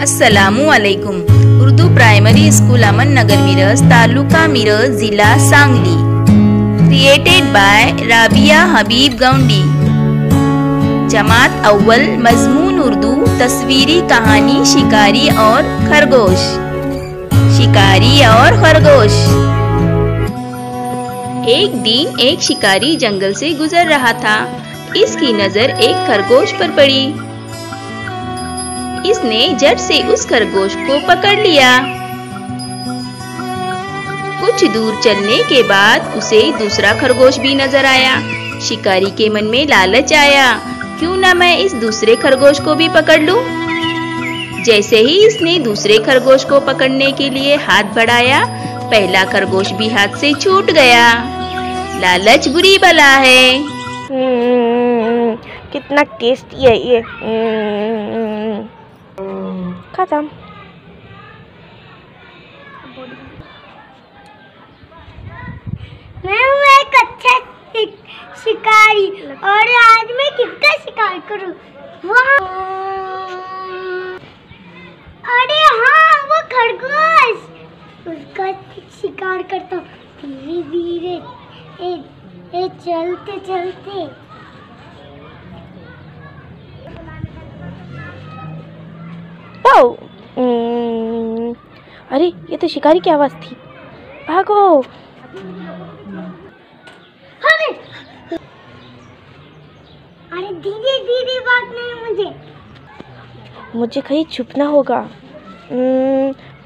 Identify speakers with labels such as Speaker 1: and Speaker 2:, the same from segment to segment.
Speaker 1: अस्सलामु अलैकुम। Urdu primary school अमन नगर मिरज, तालुका मिरज, जिला सांगली। क्रिएटेड बाय राबिया हबीब गौंडी। जमात अव्वल, मजमून उर्दू, तस्वीरी कहानी शिकारी और खरगोश। शिकारी और खरगोश। एक दिन एक शिकारी जंगल से गुजर रहा था। इसकी नजर एक खरगोश पर पड़ी। इसने झट से उस खरगोश को पकड़ लिया। कुछ दूर चलने के बाद उसे दूसरा खरगोश भी नजर आया। शिकारी के मन में लालच आया, क्यों ना मैं इस दूसरे खरगोश को भी पकड़ लूं। जैसे ही इसने दूसरे खरगोश को पकड़ने के लिए हाथ बढ़ाया, पहला खरगोश भी हाथ से छूट गया। लालच बुरी बला है।
Speaker 2: कितना टेस्टी है ये। खत्म।
Speaker 3: मैं हूँ एक अच्छा शिकारी और आज मैं किसका शिकार करूँ? अरे हाँ, वो खरगोश, उसका शिकार करता हूँ धीरे धीरे, चलते चलते।
Speaker 2: अरे ये तो शिकारी की आवाज थी। भागो।
Speaker 3: अरे धीरे धीरे भागना है
Speaker 2: मुझे कहीं छुपना होगा।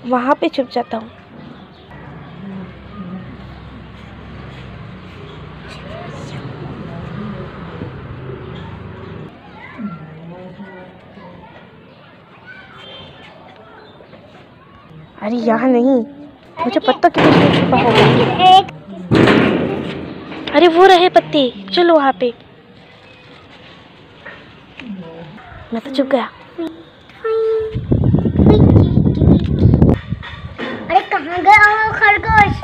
Speaker 2: वहाँ पे छुप जाता हूँ। अरे यहाँ नहीं, मुझे पत्तों के पीछे छुपा होगा। अरे वो रहे पत्ते, चलो वहाँ पे। मैं तो छुप गया।
Speaker 3: अरे कहाँ गया वो खरगोश?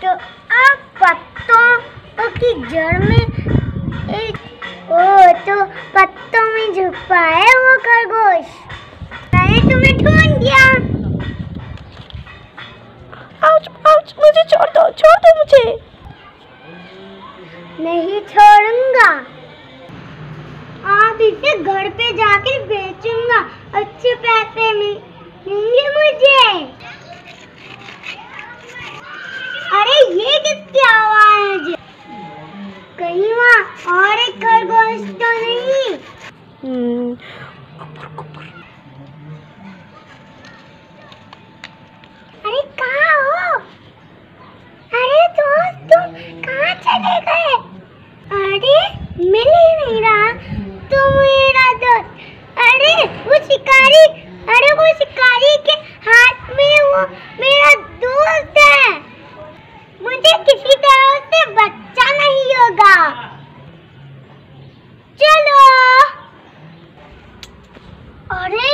Speaker 3: तो आप पत्तों की जड़ में तो पत्तों में छुपा है वो खरगोश। मैंने तुम्हें ढूंढ दिया।
Speaker 2: आउच, आउच, मुझे छोड़ दो मुझे।
Speaker 3: नहीं छोड़ूंगा। आप इसे घर पे जाकर बेचूंगा, अच्छे पैसे मिलेंगे मुझे। अरे ये किसकी आवाज? कहीं वहाँ और एक खरगोश तो नहीं? अरे कहाँ हो? अरे दोस्त, तुम कहाँ चले गए? अरे मिल ही नहीं रहा तुम मेरा दोस्त। अरे वो शिकारी के हाथ में वो मेरा दोस्त है। मुझे किसी तरह से बच्चा नहीं होगा। चलो। अरे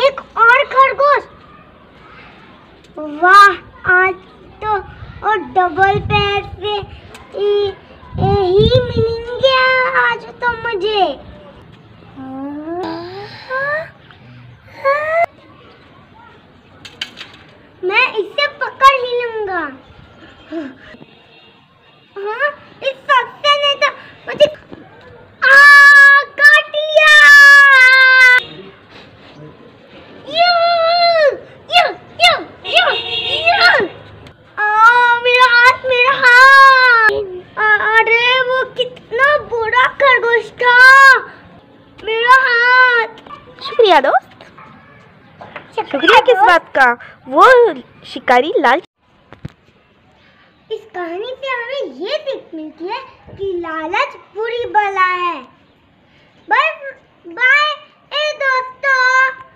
Speaker 3: एक और खरगोश। वाह, आज तो और डबल पैसे ही मिलेंगे आज तो मुझे। मैं इसे पकड़ ही लूंगा। हाँ, इस सबसे नहीं तो मुझे काट लिया। मेरा हाथ। अरे वो कितना बुरा खरगोश था। मेरा हाथ।
Speaker 2: शुक्रिया दोस्त। शुक्रिया किस बात का? वो शिकारी लाल।
Speaker 3: इस कहानी से हमें ये सीख मिलती है कि लालच बुरी बला है। बाय बाय दोस्तों।